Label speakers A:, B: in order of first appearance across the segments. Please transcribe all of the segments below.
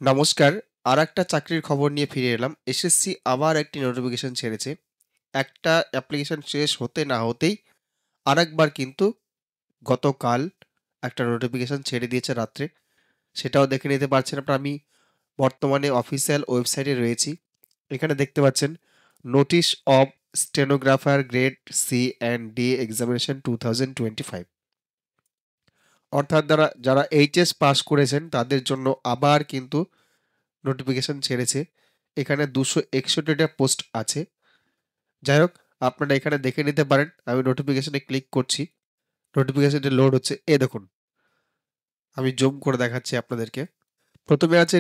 A: নমস্কার। আরেকটা চাকরির খবর নিয়ে ফিরে এলাম। এসএসসি আবার একটি নোটিফিকেশন ছেড়েছে। একটা অ্যাপ্লিকেশন শেষ হতে না হতেই আরেকবার কিন্তু গতকাল একটা নোটিফিকেশন ছেড়ে দিয়েছে রাত্রে। সেটাও দেখে নিতে পারছেন আপনারা। আমি বর্তমানে অফিসিয়াল ওয়েবসাইটে রয়েছি। এখানে দেখতে পাচ্ছেন notice of stenographer grade C and D examination 2025। অর্থাৎ যারা এইচএস পাস করেছেন তাদের জন্য আবার কিন্তু নোটিফিকেশন ছেড়েছে। এখানে 261টা পোস্ট আছে। যাই হোক, আপনারা এখানে দেখে নিতে পারেন। আমি নোটিফিকেশনে ক্লিক করছি। নোটিফিকেশনটি লোড হচ্ছে। দেখুন, আমি জুম করে দেখাচ্ছি আপনাদেরকে। প্রথমে আছে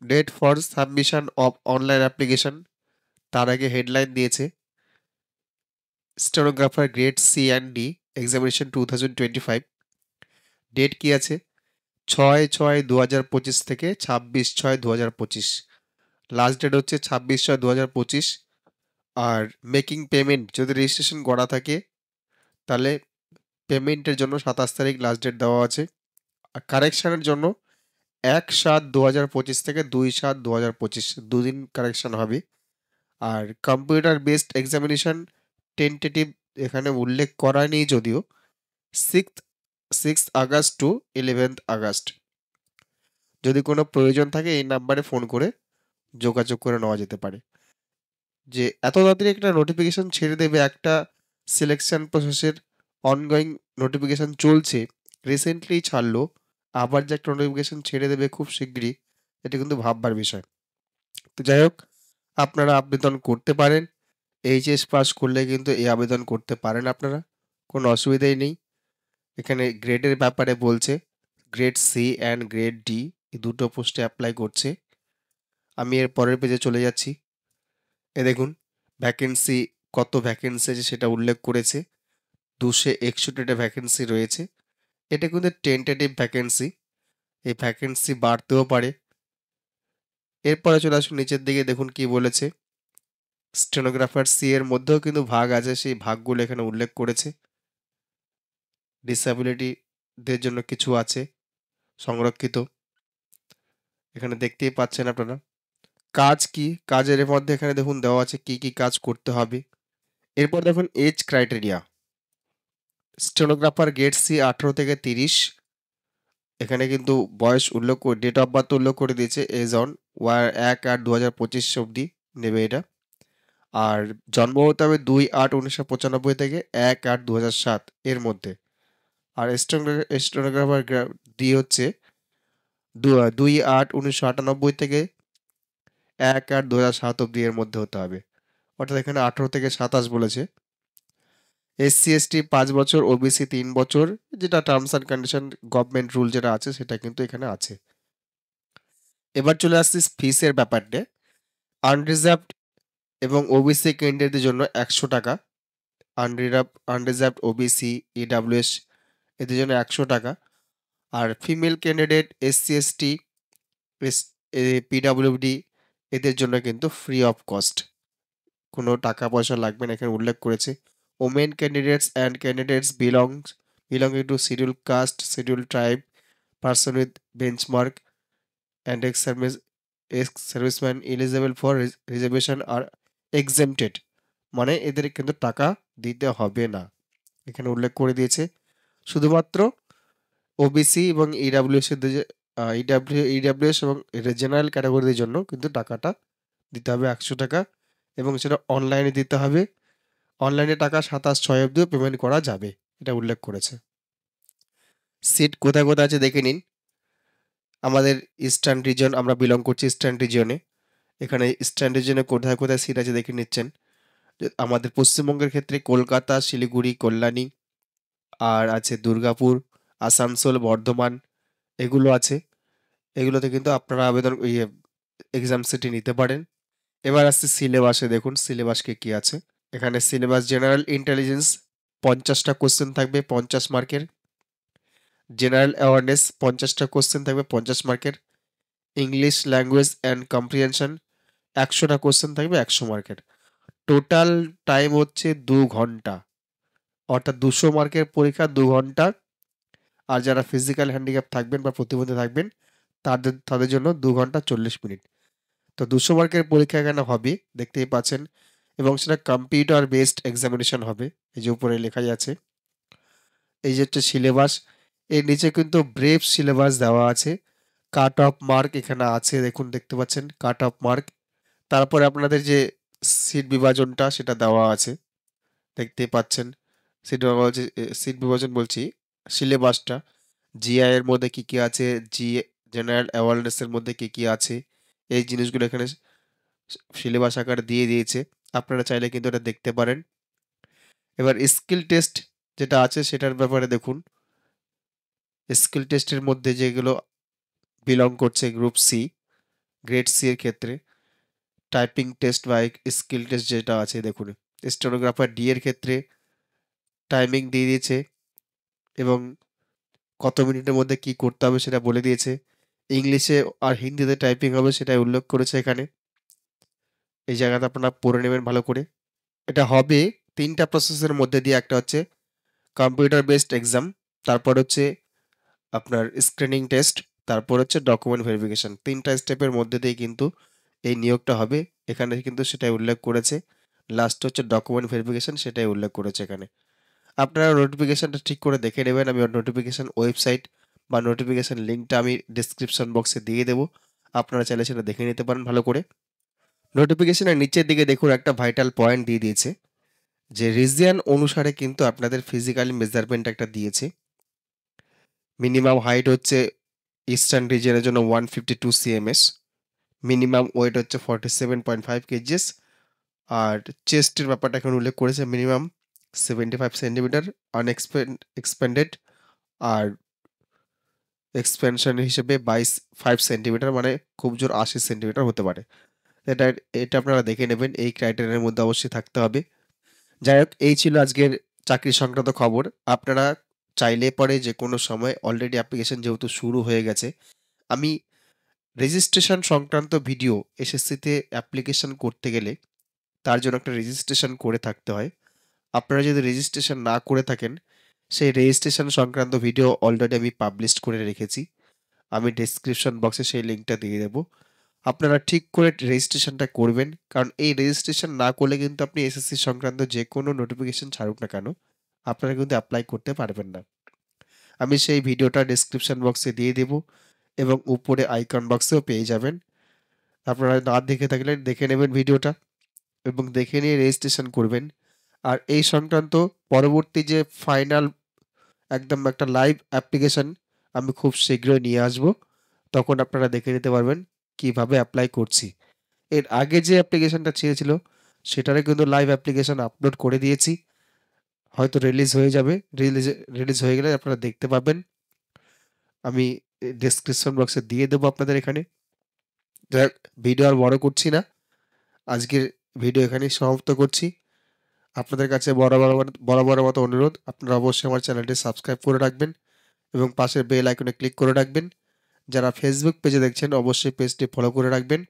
A: date for submission of online application. তার আগে হেডলাইন দিয়েছে stenographer grade C and D examination 2025। Date কি আছে? 6/6/2025 থেকে 26/6/2025। লাস্ট ডেট হচ্ছে 26/6/2025। আর মেকিং পেমেন্ট যদি রেজিস্ট্রেশন করা থাকে তাহলে পেমেন্টের জন্য 27 তারিখ লাস্ট ডেট দেওয়া আছে। আর কারেকশানের জন্য 1/7/2025 থেকে 2/7/2025 দুদিন কারেকশান হবে। আর কম্পিউটার বেসড এক্সামিনেশন টেন্টেটিভ এখানে উল্লেখ করা নেই, যদিও 6 আগস্ট টু 11 আগস্ট। যদি কোনো প্রয়োজন থাকে এই নাম্বারে ফোন করে যোগাযোগ করে নেওয়া যেতে পারে। যে এত তাড়াতাড়ি একটা নোটিফিকেশন ছেড়ে দেবে, একটা সিলেকশন প্রসেসের অনগোয়িং নোটিফিকেশন চলছে, রিসেন্টলি ছাড়লো, আবার যে একটা নোটিফিকেশন ছেড়ে দেবে খুব শিগগিরই, এটা কিন্তু ভাববার বিষয়। তো যাই হোক, আপনারা আবেদন করতে পারেন। এইচএস পাস করলে কিন্তু এই আবেদন করতে পারেন আপনারা, কোনো অসুবিধাই নেই। এখানে গ্রেডের ব্যাপারে বলছে, grade C and grade D এই দুটো পোস্টে অ্যাপ্লাই করছে। আমি এর পরের পেজে চলে যাচ্ছি। দেখুন ভ্যাকেন্সি, কত ভ্যাকেন্সি আছে সেটা উল্লেখ করেছে। 261টা ভ্যাকেন্সি রয়েছে। এটা কিন্তু টেন্টেটিভ ভ্যাকেন্সি, এই ভ্যাকেন্সি বাড়তেও পারে। এরপরে চলে আসুন নিচের দিকে, দেখুন কি বলেছে। স্টেনোগ্রাফার সি এর মধ্যেও কিন্তু ভাগ আছে, সেই ভাগগুলো এখানে উল্লেখ করেছে। ডিসএবিলিটিদের জন্য কিছু আছে সংরক্ষিত, এখানে দেখতেই পাচ্ছেন আপনারা। কাজ কি, কাজের মধ্যে এখানে দেখুন দেওয়া আছে কি কি কাজ করতে হবে। এরপর দেখুন age criteria. Stenographer grade C 18 থেকে 30। এখানে কিন্তু বয়স উল্লেখ করে, ডেট অফ বার্থ উল্লেখ করে দিয়েছে এজ অন 1/8/2025 অবধি নেবে এটা। আর জন্ম হতে হবে 2/8/1995 থেকে 1/8/2007 এর মধ্যে। আর স্টেনোগ্রাফার ডি হচ্ছে 2/8/1998 থেকে 1/8/2007 অবধি এর মধ্যে হতে হবে। অর্থাৎ এখানে 18 থেকে 27 বলেছে। এসসি এসটি 5 বছর, ওবিসি 3 বছর, যেটা terms and condition government rule যেটা আছে সেটা কিন্তু এখানে আছে। এবার চলে আসছি ফিসের ব্যাপারটা। আনরিজার্ভড এবং ওবিসি ক্যান্ডিডেটদের জন্য 100 টাকা। আনরিজার্ভড ওবিসি, ইডাব্লিউএস এদের জন্য 100 টাকা। আর female candidate, SC ST, PWD এদের জন্য কিন্তু ফ্রি অফ কস্ট, কোনো টাকা পয়সা লাগবে না, এখানে উল্লেখ করেছে। Women candidates and candidates belonging to schedule caste, schedule tribe, person with benchmark and ex serviceman eligible for reservation আর এক্সেমটেড, মানে এদের কিন্তু টাকা দিতে হবে না, এখানে উল্লেখ করে দিয়েছে। শুধুমাত্র ওবিসি এবং ইডাব্লিউএস এবং জেনারেল ক্যাটাগরির জন্য কিন্তু টাকাটা দিতে হবে 100 টাকা, এবং সেটা অনলাইনে দিতে হবে। অনলাইনে টাকা 27/6 অবধিও পেমেন্ট করা যাবে, এটা উল্লেখ করেছে। সিট কোথায় কোথায় আছে দেখে নিন। আমাদের ইস্টার্ন রিজন, আমরা বিলং করছি ইস্টার্ন রিজনে। এখানে ইস্টার্ন রিজনে কোথায় কোথায় সিট আছে দেখে নিচ্ছেন। আমাদের পশ্চিমবঙ্গের ক্ষেত্রে কলকাতা, শিলিগুড়ি, কল্যাণী, আর আছে দুর্গাপুর, আসানসোল, বর্ধমান, এগুলো আছে। এগুলোতে কিন্তু আপনারা এক্সাম সিটি নিতে পারেন। এবার আসছে সিলেবাসে, দেখুন সিলেবাসকে কি আছে। এখানে সিলেবাস জেনারেল ইন্টেলিজেন্স 50টা কোশ্চেন থাকবে 50 মার্কের। জেনারেল অ্যাওয়ারনেস 50টা কোশ্চেন থাকবে 50 মার্কের। ইংলিশ ল্যাঙ্গুয়েজ অ্যান্ড কম্প্রিহেনশন 100টা কোশ্চেন থাকবে 100 মার্কের। টোটাল টাইম হচ্ছে 2 ঘন্টা, অর্থাৎ 200 মার্কের পরীক্ষা 2 ঘন্টা। আর যারা ফিজিক্যাল হ্যান্ডিক্যাপ থাকবেন বা প্রতিবন্ধী থাকবেন তাদের জন্য 2 ঘন্টা 40 মিনিট। তো 200 মার্কের পরীক্ষা এখানে হবে, দেখতেই পাচ্ছেন, এবং সেটা কম্পিউটার বেসড এক্সামিনেশন হবে। এই যে উপরে লেখাই আছে। এই যে হচ্ছে সিলেবাস, এর নিচে কিন্তু ব্রেভ সিলেবাস দেওয়া আছে। কাট অফ মার্ক এখানে আছে, দেখুন দেখতে পাচ্ছেন কাট অফ মার্ক। তারপরে আপনাদের যে সিট বিভাজনটা সেটা দেওয়া আছে, দেখতেই পাচ্ছেন। সিট বিভাজন বলছি, সিলেবাসটা জিআই এর মধ্যে কি কি আছে, জি জেনারেল অ্যাওয়ারনেস এর মধ্যে কি কি আছে, এই জিনিসগুলো এখানে সিলেবাস আকারে দিয়ে দিয়েছে। আপনারা চাইলে কিন্তু এটা দেখতে পারেন। এবার স্কিল টেস্ট যেটা আছে সেটার ব্যাপারে দেখুন। স্কিল টেস্টের মধ্যে যেগুলো বিলং করছে গ্রুপ সি, গ্রেড সি এর ক্ষেত্রে টাইপিং টেস্ট বা স্কিল টেস্ট যেটা আছে দেখুন। স্টেনোগ্রাফার ডি এর ক্ষেত্রে টাইমিং দিয়ে দিয়েছে এবং কত মিনিটের মধ্যে কি করতে হবে সেটা বলে দিয়েছে। ইংলিশে আর হিন্দিতে টাইপিং হবে সেটা উল্লেখ করেছে এখানে। এই জায়গাটা আপনারা পড়ে নেবেন ভালো করে। এটা হবে ৩টা প্রসেসের মধ্যে দিয়ে। একটা হচ্ছে কম্পিউটার বেসড এক্সাম, তারপর হচ্ছে আপনার স্ক্রিনিং টেস্ট, তারপর হচ্ছে ডকুমেন্ট ভেরিফিকেশন। ৩টা স্টেপের মধ্যে দিয়ে কিন্তু এই নিয়োগটা হবে। এখানে কিন্তু সেটাই উল্লেখ করেছে। লাস্ট হচ্ছে ডকুমেন্ট ভেরিফিকেশন, সেটাই উল্লেখ করেছে এখানে। আপনারা নোটিফিকেশনটা ঠিক করে দেখে নেবেন। আমি নোটিফিকেশন ওয়েবসাইট বা নোটিফিকেশন লিঙ্কটা আমি ডিসক্রিপশন বক্সে দিয়ে দেবো। আপনারা চাইলে সেটা দেখে নিতে পারেন ভালো করে। নোটিফিকেশনের নিচের দিকে দেখুন একটা ভাইটাল পয়েন্ট দিয়ে দিয়েছে যে রিজিয়ন অনুসারে কিন্তু আপনাদের ফিজিক্যালি মেজারমেন্ট একটা দিয়েছে। মিনিমাম হাইট হচ্ছে ইস্টার্ন রিজিয়নের জন্য 152 সিএমএস, মিনিমাম ওয়েট হচ্ছে 47.5 কেজিএস, আর চেস্টের ব্যাপারটা এখানে উল্লেখ করেছে মিনিমাম 75 সেন্টিমিটার, এক্সপেন্ডেড আর এক্সপেনশন হিসেবে 5 সেন্টিমিটার, মানে খুব জোর 80 সেন্টিমিটার হতে পারে। এটা এটা আপনারা দেখে নেবেন, এই ক্রাইটেরিয়ার মধ্যে অবশ্যই থাকতে হবে। যাই হোক, এই ছিল আজকের চাকরি সংক্রান্ত খবর। আপনারা চাইলে পরে যে কোনো সময়, অলরেডি অ্যাপ্লিকেশন যেহেতু শুরু হয়ে গেছে, আমি রেজিস্ট্রেশন সংক্রান্ত ভিডিও, এসএসসিতে অ্যাপ্লিকেশন করতে গেলে তার জন্য একটা রেজিস্ট্রেশন করে থাকতে হয়। আপনারা যদি রেজিস্ট্রেশন না করে থাকেন, সেই রেজিস্ট্রেশন সংক্রান্ত ভিডিও অলরেডি আমি পাবলিশ করে রেখেছি। আমি ডেসক্রিপশন বক্সে সেই লিঙ্কটা দিয়ে দেবো। আপনারা ঠিক করে রেজিস্ট্রেশনটা করবেন, কারণ এই রেজিস্ট্রেশন না করলে কিন্তু আপনি এসএসসি সংক্রান্ত যে কোনো নোটিফিকেশন ছাড়ুক না কেন, আপনারা কিন্তু অ্যাপ্লাই করতে পারবেন না। আমি সেই ভিডিওটা ডেসক্রিপশন বক্সে দিয়ে দেবো এবং উপরে আইকন বক্সেও পেয়ে যাবেন। আপনারা না দেখে থাকলে দেখে নেবেন ভিডিওটা এবং দেখে নিয়ে রেজিস্ট্রেশন করবেন। আর এই সংক্রান্ত পরবর্তী যে ফাইনাল একদম একটা লাইভ অ্যাপ্লিকেশন আমি খুব শীঘ্রই নিয়ে আসব। তখন আপনারা দেখে নিতে পারবেন কিভাবে অ্যাপ্লাই করছি। এর আগে যে অ্যাপ্লিকেশনটা ছেড়েছিল সেটারে কিন্তু লাইভ অ্যাপ্লিকেশন আপলোড করে দিয়েছি। হয়তো রিলিজ হয়ে যাবে। রিলিজ হয়ে গেলে আপনারা দেখতে পাবেন। আমি ডেসক্রিপশন বক্সে দিয়ে দেবো আপনাদের এখানে। যাই হোক, ভিডিও আর বড় করছি না। আজকের ভিডিও এখানেই সমাপ্ত করছি। আপনাদের কাছে বরাবরের মতো অনুরোধ, আপনারা অবশ্যই আমার চ্যানেলটি সাবস্ক্রাইব করে রাখবেন এবং পাশের বেল আইকনে ক্লিক করে রাখবেন। যারা ফেসবুক পেজে দেখছেন অবশ্যই পেজটি ফলো করে রাখবেন।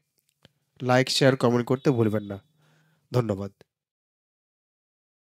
A: লাইক, শেয়ার, কমেন্ট করতে ভুলবেন না। ধন্যবাদ।